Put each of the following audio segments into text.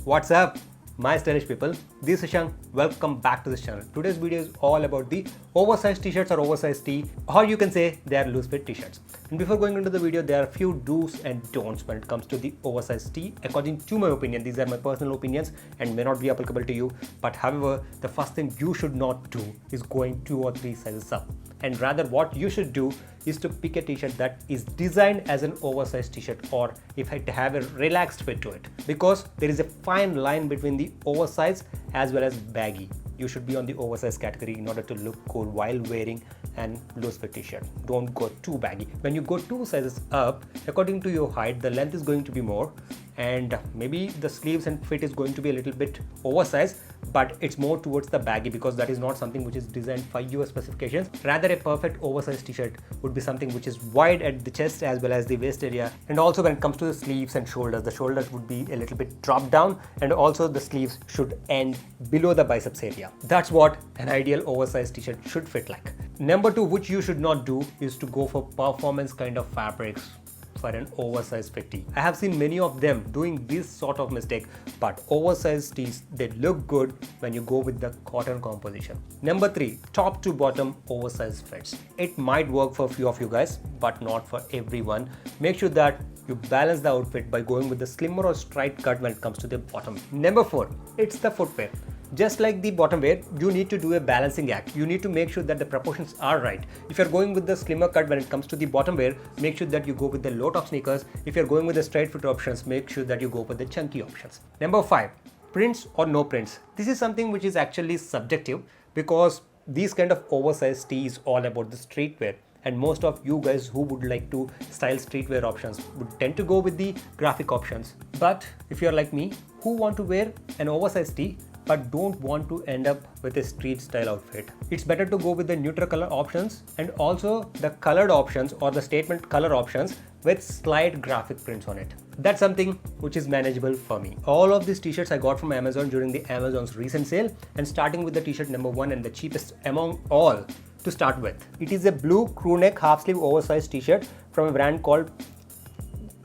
What's up, my stylish people? This is Shank. Welcome back to this channel. Today's video is all about the oversized t-shirts or oversized tee, or you can say they are loose fit t-shirts. And before going into the video, there are a few do's and don'ts when it comes to the oversized tee. According to my opinion, these are my personal opinions and may not be applicable to you. But however, the first thing you should not do is going 2 or 3 sizes up. And rather what you should do is to pick a t-shirt that is designed as an oversized t-shirt, or if it have a relaxed fit to it, because there is a fine line between the oversized as well as baggy. You should be on the oversized category in order to look cool while wearing an loose fit t-shirt. Don't go too baggy. When you go 2 sizes up, according to your height, the length is going to be more, and maybe the sleeves and fit is going to be a little bit oversized, but it's more towards the baggy because that is not something which is designed for your specifications. Rather, a perfect oversized t-shirt would be something which is wide at the chest as well as the waist area, and also when it comes to the sleeves and shoulders, the shoulders would be a little bit dropped down, and also the sleeves should end below the biceps area. That's what an ideal oversized t-shirt should fit like. Number 2, which you should not do, is to go for performance kind of fabrics for an oversized fit tee. I have seen many of them doing this sort of mistake, but oversized tees, they look good when you go with the cotton composition. Number 3, top to bottom oversized fits. It might work for a few of you guys, but not for everyone. Make sure that you balance the outfit by going with the slimmer or straight cut when it comes to the bottom. Number 4, it's the footwear. Just like the bottom wear, you need to do a balancing act. You need to make sure that the proportions are right. If you're going with the slimmer cut when it comes to the bottom wear, make sure that you go with the low top sneakers. If you're going with the straight fit options, make sure that you go with the chunky options. Number 5, prints or no prints. This is something which is actually subjective, because these kind of oversized tee is all about the streetwear. And most of you guys who would like to style streetwear options would tend to go with the graphic options. But if you're like me, who want to wear an oversized tee but don't want to end up with a street style outfit, it's better to go with the neutral color options and also the colored options or the statement color options with slight graphic prints on it. That's something which is manageable for me. All of these t-shirts I got from Amazon during the Amazon's recent sale, and starting with the t-shirt number 1 and the cheapest among all to start with. It is a blue crew neck half sleeve oversized t-shirt from a brand called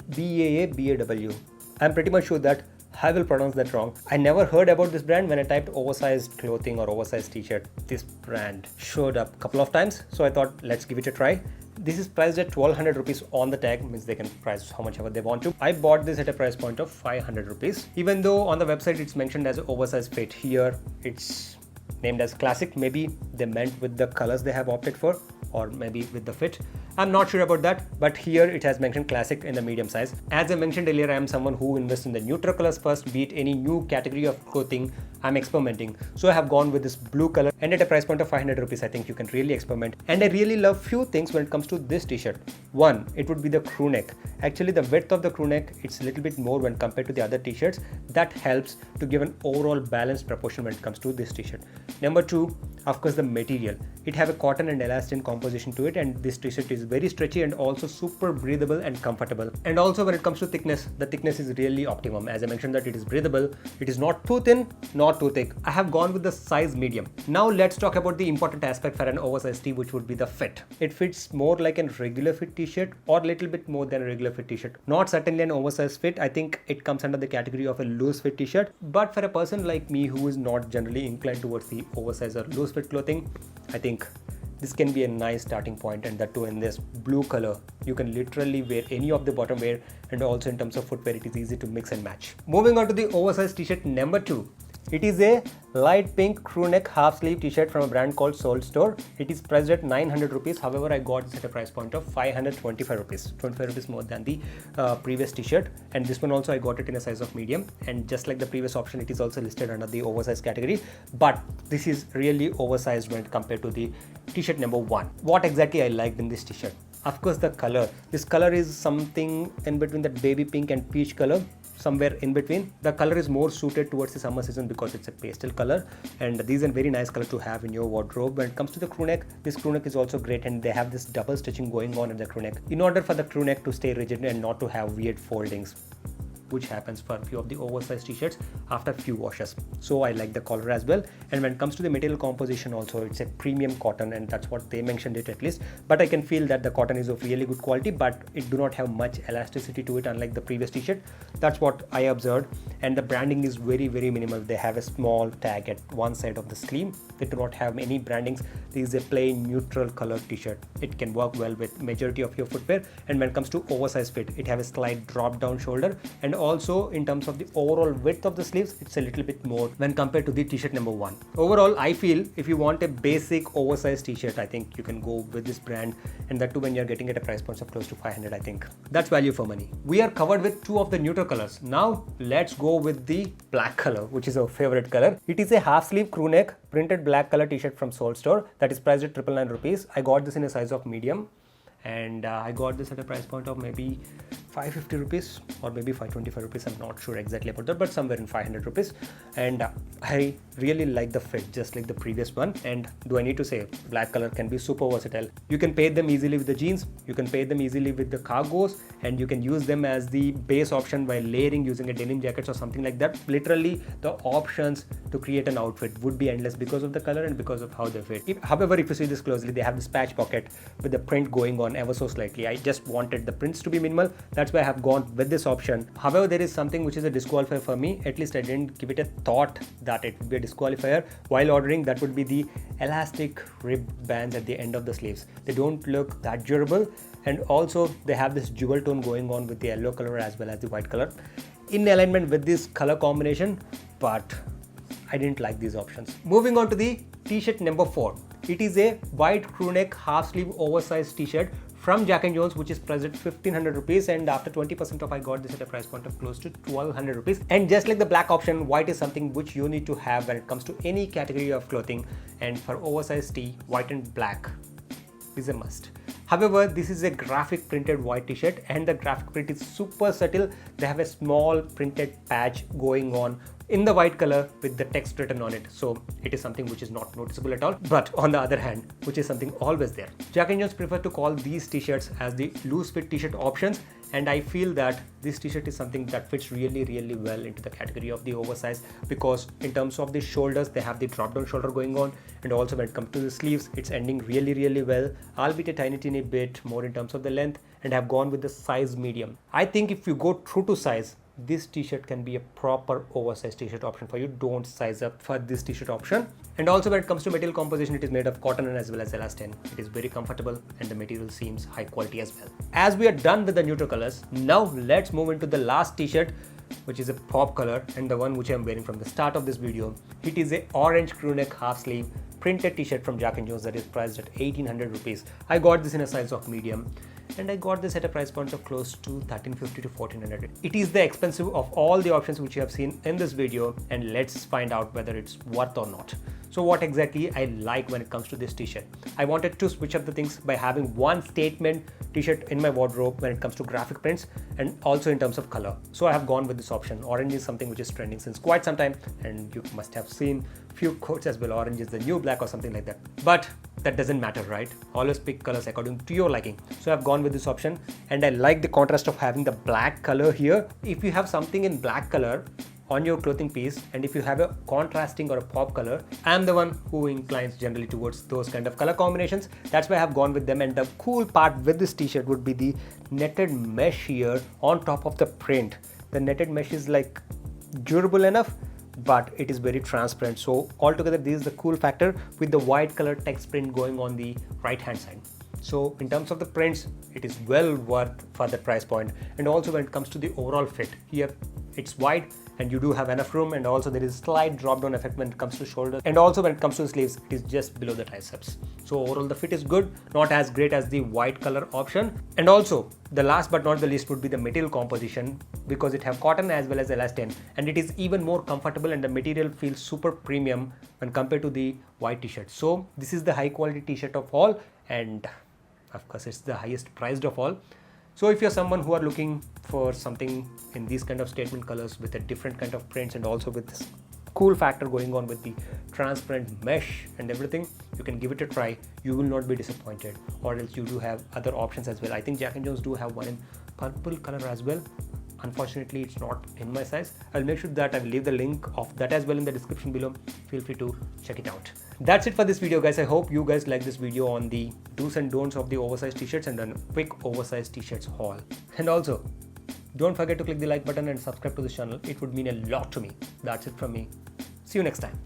BAW. I'm pretty much sure that I will pronounce that wrong. I never heard about this brand. When I typed oversized clothing or oversized t-shirt, this brand showed up a couple of times, so I thought let's give it a try. This is priced at 1200 rupees on the tag, means they can price how much ever they want to. I bought this at a price point of 500 rupees. Even though on the website it's mentioned as oversized fit, here it's named as classic. Maybe they meant with the colors they have opted for, or maybe with the fit. I'm not sure about that, but here it has mentioned classic in the medium size. As I mentioned earlier, I am someone who invests in the neutral colors first, be it any new category of clothing I'm experimenting. So I have gone with this blue color, and at a price point of 500 rupees, I think you can really experiment. And I really love few things when it comes to this t-shirt. One, it would be the crew neck. Actually, the width of the crew neck, it's a little bit more when compared to the other t-shirts. That helps to give an overall balanced proportion when it comes to this t-shirt. Number 2, of course, the material. It have a cotton and elastin composition to it, and this t-shirt is very stretchy and also super breathable and comfortable. And also when it comes to thickness, the thickness is really optimum. As I mentioned that it is breathable, it is not too thin, not too thick. I have gone with the size medium. Now let's talk about the important aspect for an oversized tee, which would be the fit. It fits more like a regular fit t-shirt or a little bit more than a regular fit t-shirt. Not certainly an oversized fit. I think it comes under the category of a loose fit t-shirt. But for a person like me who is not generally inclined towards the oversized or loose fit clothing, I think this can be a nice starting point, and that too in this blue color. You can literally wear any of the bottom wear, and also in terms of footwear it is easy to mix and match. Moving on to the oversized t-shirt number 2. It is a light pink crew neck half sleeve t-shirt from a brand called Soul Store. It is priced at 900 rupees. However, I got this at a price point of 525 rupees. 25 rupees more than the previous t-shirt. And this one also I got it in a size of medium. And just like the previous option, it is also listed under the oversized category. But this is really oversized when compared to the t-shirt number 1. What exactly I liked in this t-shirt? Of course, the color. This color is something in between that baby pink and peach color. Somewhere in between. The color is more suited towards the summer season because it's a pastel color, and these are very nice color to have in your wardrobe. When it comes to the crew neck, this crew neck is also great, and they have this double stitching going on in the crew neck in order for the crew neck to stay rigid and not to have weird foldings. which happens for a few of the oversized t-shirts after few washes. So I like the color as well. And when it comes to the material composition also, it's a premium cotton, and that's what they mentioned it at least. But I can feel that the cotton is of really good quality, but it do not have much elasticity to it unlike the previous t-shirt. That's what I observed. And the branding is very minimal. They have a small tag at one side of the sleeve. They do not have any brandings. This is a plain neutral color t-shirt. It can work well with majority of your footwear. And when it comes to oversized fit, it have a slight drop down shoulder, and also in terms of the overall width of the sleeves, it's a little bit more when compared to the t-shirt number 1. Overall, I feel if you want a basic oversized t-shirt, I think you can go with this brand, and that too when you're getting at a price point of close to 500. I think that's value for money. We are covered with 2 of the neutral colors. Now let's go with the black color, which is our favorite color. It is a half sleeve crew neck printed black color t-shirt from Soul Store that is priced at 999 rupees. I got this in a size of medium, and I got this at a price point of maybe 550 rupees or maybe 525 rupees. I'm not sure exactly about that, but somewhere in 500 rupees. And I really like the fit, just like the previous one. And do I need to say, black color can be super versatile. You can pair them easily with the jeans, you can pair them easily with the cargos, and you can use them as the base option while layering using a denim jackets or something like that. Literally the options to create an outfit would be endless because of the color and because of how they fit. However, if you see this closely, they have this patch pocket with the print going on ever so slightly. I just wanted the prints to be minimal. That's why I have gone with this option. However, there is something which is a disqualifier for me. At least I didn't give it a thought that it would be a disqualifier while ordering. That would be the elastic rib bands at the end of the sleeves. They don't look that durable, and also they have this jewel tone going on with the yellow color as well as the white color in alignment with this color combination, but I didn't like these options. Moving on to the t-shirt number 4. It is a white crew neck half sleeve oversized t-shirt from Jack & Jones, which is priced at 1500 rupees, and after 20% off I got this at a price point of close to 1200 rupees. And just like the black option, white is something which you need to have when it comes to any category of clothing, and for oversized tee, white and black is a must. However, this is a graphic printed white t-shirt, and the graphic print is super subtle. They have a small printed patch going on in the white color with the text written on it, so it is something which is not noticeable at all. But on the other hand, which is something always there, Jack & Jones prefer to call these t-shirts as the loose fit t-shirt options, and I feel that this t-shirt is something that fits really well into the category of the oversized, because in terms of the shoulders, they have the drop down shoulder going on, and also when it comes to the sleeves, it's ending really well, albeit a tiny bit more in terms of the length, and have gone with the size medium. I think if you go true to size, this t-shirt can be a proper oversized t-shirt option for you. Don't size up for this t-shirt option. And also when it comes to material composition, it is made of cotton and as well as elastin. It is very comfortable, and the material seems high quality as well. As we are done with the neutral colors, now let's move into the last t-shirt, which is a pop color, and the one which I'm wearing from the start of this video. It is a orange crew neck half sleeve printed t-shirt from Jack & Jones that is priced at 1800 rupees. I got this in a size of medium, and I got this at a price point of close to 1350 to 1400. It is the expensive of all the options which you have seen in this video, and let's find out whether it's worth or not. So what exactly I like when it comes to this t-shirt? I wanted to switch up the things by having one statement t-shirt in my wardrobe when it comes to graphic prints and also in terms of color. So I have gone with this option. Orange is something which is trending since quite some time, and you must have seen few quotes as well. Orange is the new black or something like that. But that doesn't matter, right? Always pick colors according to your liking. So I've gone with this option, and I like the contrast of having the black color here. If you have something in black color on your clothing piece, and if you have a contrasting or a pop color, I'm the one who inclines generally towards those kind of color combinations. That's why I have gone with them. And the cool part with this t-shirt would be the netted mesh here on top of the print. The netted mesh is like durable enough, but it is very transparent. So altogether, this is the cool factor with the white color text print going on the right hand side. So in terms of the prints, it is well worth for the price point. And also when it comes to the overall fit, here it's wide and you do have enough room, and also there is slight drop down effect when it comes to shoulders, and also when it comes to the sleeves, it is just below the triceps. So overall the fit is good, not as great as the white color option. And also the last but not the least would be the material composition, because it have cotton as well as elastin, and it is even more comfortable, and the material feels super premium when compared to the white t-shirt. So this is the high quality t-shirt of all, and of course it's the highest priced of all. So if you're someone who are looking for something in these kind of statement colors with a different kind of prints, and also with this cool factor going on with the transparent mesh and everything, you can give it a try. You will not be disappointed. Or else you do have other options as well. I think Jack & Jones do have one in purple color as well. unfortunately it's not in my size. I'll make sure that I will leave the link of that as well in the description below. Feel free to check it out. That's it for this video, guys. I hope you guys like this video on the do's and don'ts of the oversized t-shirts and then quick oversized t-shirts haul. And also, don't forget to click the like button and subscribe to this channel. It would mean a lot to me. That's it from me. See you next time.